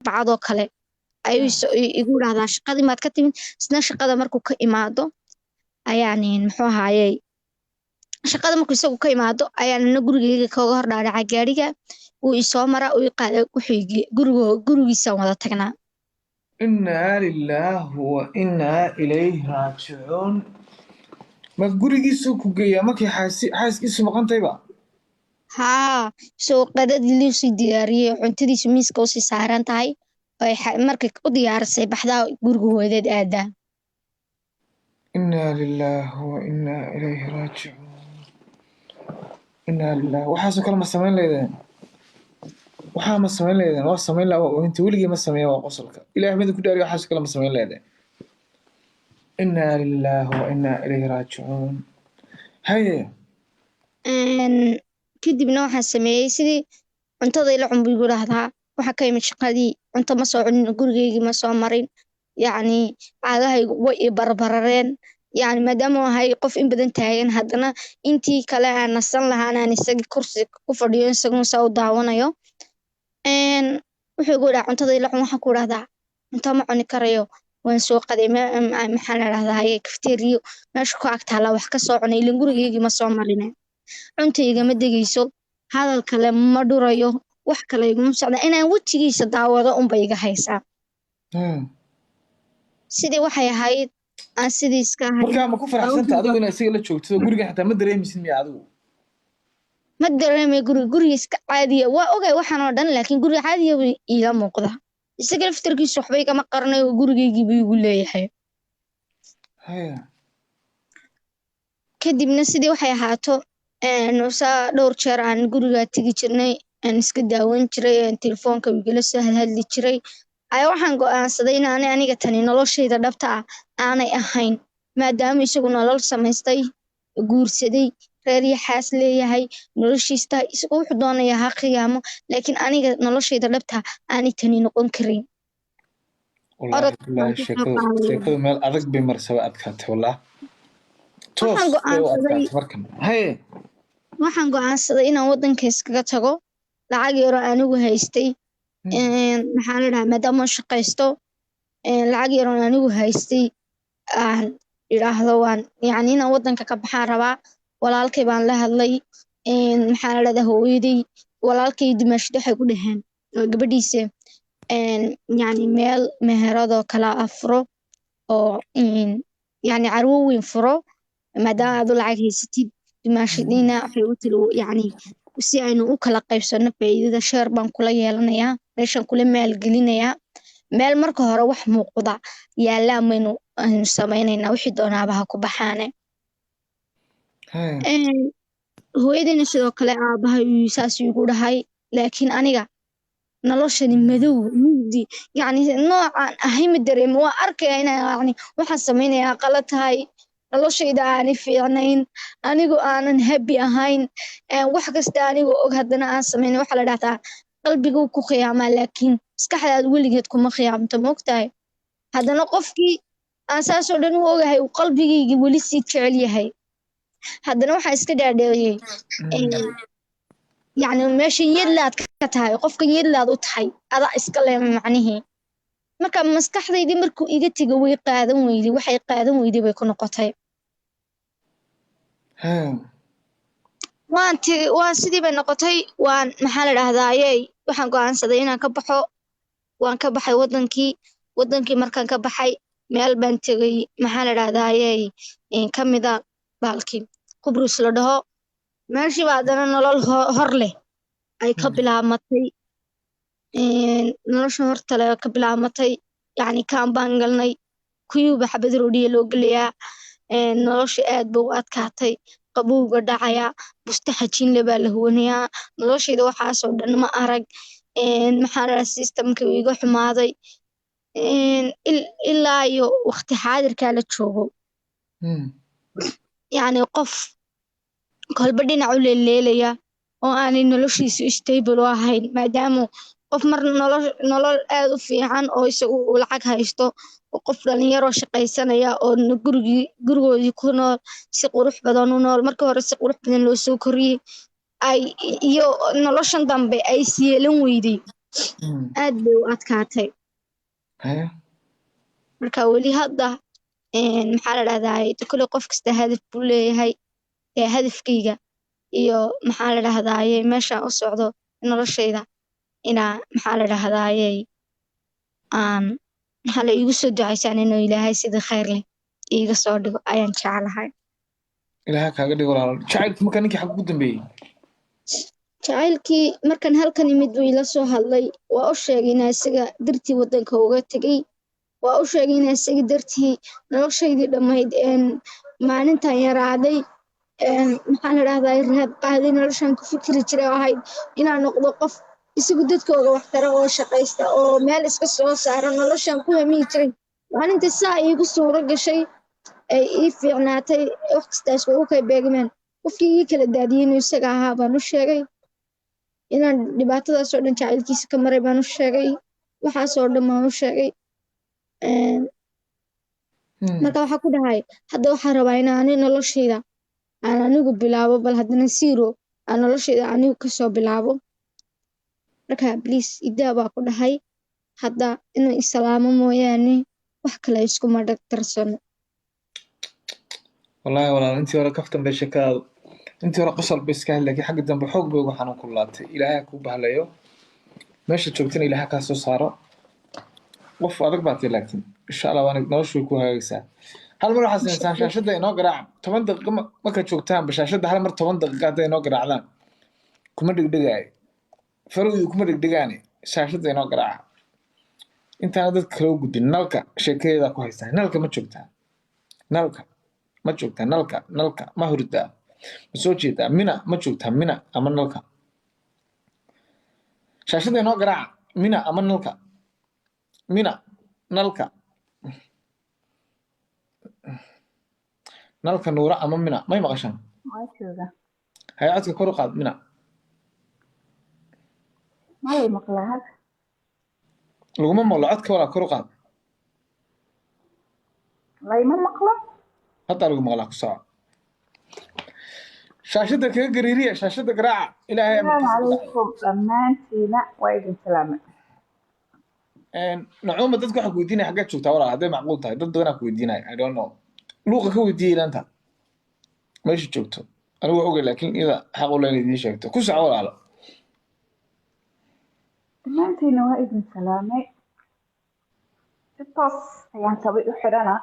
arbacadoo kale ayuu igu dhahdaa shaqadii maad ka timid isna shaqada markuu ka imaado ayaan muxuu ahaayey shaqada markuu isagu ka imaado ayaan ina gurigeyga kaga hor dhaadhaca gaariga uu isoo maraa uu iqaada gurigiisaan wada tagnaa إنا لله وإنا إليه راجعون ما gurigiisu ku geeyaa markii xaaskiisu maqan tahay ba haa soo qadadii liisii diyaariyey cuntadiisu miiska usii saaran tahay markay u diyaarisay baxdaa guriga hooyadeed aadaa إنا لله وإنا إليه راجعون إنا لله waxaasoo kale ma samayn leedeen waxaa ma samayn leedeen waa samayn lahaa waa inta weligii ma sameeya waa qosolka ilaahay mid ku dhaariyo waxaasoo kale ma samayn leedeen إنا لله وإنا إليه راجعون haye kadibna waxaan sameeyey sidii cuntada ila cun buu igu dhahdaa waxaa ka imid shaqadii cunto ma soo cunin gurigeygii ma soo marin yacni caagahaygu way i barbarareen yacni maadaama ahay qof in badan taagan haddana intii kale aan nasan lahaan aan isagii kursi ku fadhiyo isagun saa u daawanayo wuxuu igu dhaha cuntada ila cun waxaan ku dhahdaa cunto ma cuni karayo waan soo qaday maxaa la dhahdaa haye kafteeriyo meesha ku ag taala wax ka soo cunay ilan gurigeygii ma soo marine cunta igama degayso hadal kale ma dhurayo wax kale iguma socda inaan wejigiisa daawado unba iga haysaa sidii waxay ahayd aan sidii iska ahay markaa ma ku faraxsanta adigu inaad isaga la joogto guriga xataa ma dareemaysid miya adigu ma dareemay guriga iska caadiya waa ogay waxaan oo dhan laakiin guriga caadiya buu iila muuqda isaga laftarkiisu waxba igama qaranayo gurigeygii buu igu leeyahay kadibna sidii waxay ahaato saa dhowr jeer aan guriga tegi jirnay aan iska daawan jiray telefoonka igala soo hadli jiray ayaa waxaan go'aansaday inaanay aniga tani noloshayda dhabta ah aanay ahayn maadaama isagu nolol samaystay guursaday reer iyo xaas leeyahay noloshiista isagu wuxuu doonayaa ha qiyaamo laakiin aniga noloshayda dhabta aanay tani noqon karin sheekadu meel adag bay marsaba adkaatay wallah waxaan go'aansaday inaan waddanka iskaga tago lacag yaroo anigu haystay maxaa la dhahaa maadaama shaqaysto lacag yaroon anigu haystay aan idhaahdo waan yacni inaan waddanka ka baxaan rabaa walaalkay baan la hadlay maxaa la dhahdaa hooyaday walaalkay dimaashid waxay ku dhaheen gabadhiisa yacni meel meheradoo kala afuro oo yacni carwo weyn furo maadaama aad u lacag haysatid dimaashidina waxay u tiri yacni si aynu u kala qaybsano faa'iidada sheer baan kula yeelanayaa meeshaan kula maalgelinayaa meel marka hore wax muuqda yaallaan maynu samaynaynaa wixii doonaaba ha ku baxaane hooyadayna sidoo kale aabahay saas igu dhahay laakiin aniga noloshani madow mugdi yacni noocaan ahay ma dareemo waa arkaya inaan yacni waxaan samaynayaa qala tahay noloshayda aanay fiicnayn anigu aanan habi ahayn wax kasta anigoo og haddana aan samaynin waxaa la dhahdaa qalbiguu ku khiyaamaa laakiin maskaxdaad weligeed kuma khiyaamto moogtahay haddana qofkii aan saasoo dhan u ogahay uu qalbigaygii weli sii jecel yahay haddana waxaa iska dhaadheeyey yacni meeshan yadlaad ka tahay qofkan yadlaad u tahay adaa iska leema macnihii marka maskaxdaydii markuu iga tego way qaadan weyday waxay qaadan weyday bay ku noqotay waan sidii bay noqotay waan maxaa la dhahdaayey waxaan go'aansaday inaan ka baxo waan ka baxay wadankii markaan ka baxay meel baan tegay maxaa la dhahdaayey ka mida baalkii qubrus la dhaho meeshiiba haddana nolol hor leh ay ka bilaamatay nolosha hortale ka bilaamatay yacni kaan baan galnay kuyuuba xabad roodhiya loo gelayaa nolosha aad ba u adkaatay qabowga dhacaya busta xajinle baa la huwanayaa noloshayda waxaasoo dhan ma arag maxaa la systemka iga xumaaday ilaa iyo waqti xaadirkaa la joogo yacni qof kolba dhinac u leeleelaya oo aanay noloshiisu stable u ahayn maadaama qof mar nolol aad u fiican oo isagu uu lacag haysto oo qof dhalinyaroo shaqaysanaya oo gurigoodii ku nool si qurux badan u nool marka hore si qurux badan loo soo koriyey iyo noloshan dambe ay isyeelan weyday aad bay u adkaatay haye marka weli hadda maxaa la dhahdaa kule qof kasta hadaf buu leeyahay hadafkayga iyo maxaa la dhahdaaye meeshaan u socdo noloshayda inaa maxaa la dhahdaaye aan maxaa la iigu soo ducaysaan inuu ilaahay sida khayr leh iiga soo dhigo ayaan jeclahay ilaaha kaaga dhigo walaalo jacaylka markaa ninkii xag ugu dambeeyey jacaylkii markan halkan imid buu ila soo hadlay waa u sheegay inaa isaga dartii waddanka uga tegey waa u sheegay inaa isaga dartii noloshaydii dhammayd maalintan yaraaday maxaa la dhahdaa raad qaaday noloshaan ku fikiri jiray oo ahayd inaan noqdo qof isagu dadkooga wax tara oo shaqaysta oo meel iska soo saara noloshaan ku hamiyi jiray maalintii saa iigu suuro gashay ay ii fiicnaatay wax kastaas way u kay beegmeen qofkii ii kala daadiyey inuu isaga ahaa baan u sheegay inaan dhibaatadaasoo dhan jacaylkiisa ka maray baan u sheegay waxaasoo dhan baan u sheegay marka waxaa ku dhahay hadda waxaa rabaa in ani noloshayda aan anigu bilaabo bal haddana siiro aan noloshayda anigu kasoo bilaabo marka bliis idaa baa ku dhahay hadda inaan isalaamo mooyaane wax kale iskuma dhagtarsano wallaahi walaal intii hore kaftan bay shakaadu intii hore qosol bay iska hadlay laakiin xagga dambe xoog bay ugu xanuun ku laabtay ilaahay ku bahlayo meesha joogtana ilaahay kaa soo saaro qof adag baad tahay laakiin insha allah waana noloshu way ku hagaagaysaa hal mar waxaad samaysaan shaashadda inoo garaac 10 daqiiqo markaad joogtaan bashaashadda hal mar 10 daqiiqo hadday inoo garaacdaan kuma dhegdhegaayo farowdu kuma dhegdhegaane shaashadda inoo garaaca intaana dadka kale u gudbin nalka sheekadeedaa ku haystaa nalka ma joogtaa nalka ma joogtaa nalka ma hurdaa ma soo jeedaa mina ma joogtaa mina ama nalka shaashadda inoo garaaca mina ama nalka mina nalka nalka nuura ama mina may maqashaan hay codka kor u qaad mina malay maqlaa hadda laguma maqlo codka walaa kor u qaad layma maqlo haddaa lagu maqlaa ku soco shaashadda kaga gariiriya shaashadda garaaca ilaahay asalaamu calaykum dhammaantiina waa idin salaamay nacuuma dadku waxaa ku weydiinaya xaggaad joogtaa walaa hadday macquul tahay dad badanaa ku weydiinaya I don't know luuqa ka weydiiyey ilaanta meesha joogto anigu waa ogay laakiin iyada xaq u leen idiin sheegto ku soco walaalo dhammaantiina waa idin salaamay si toos ayaan kabay u xidhanaa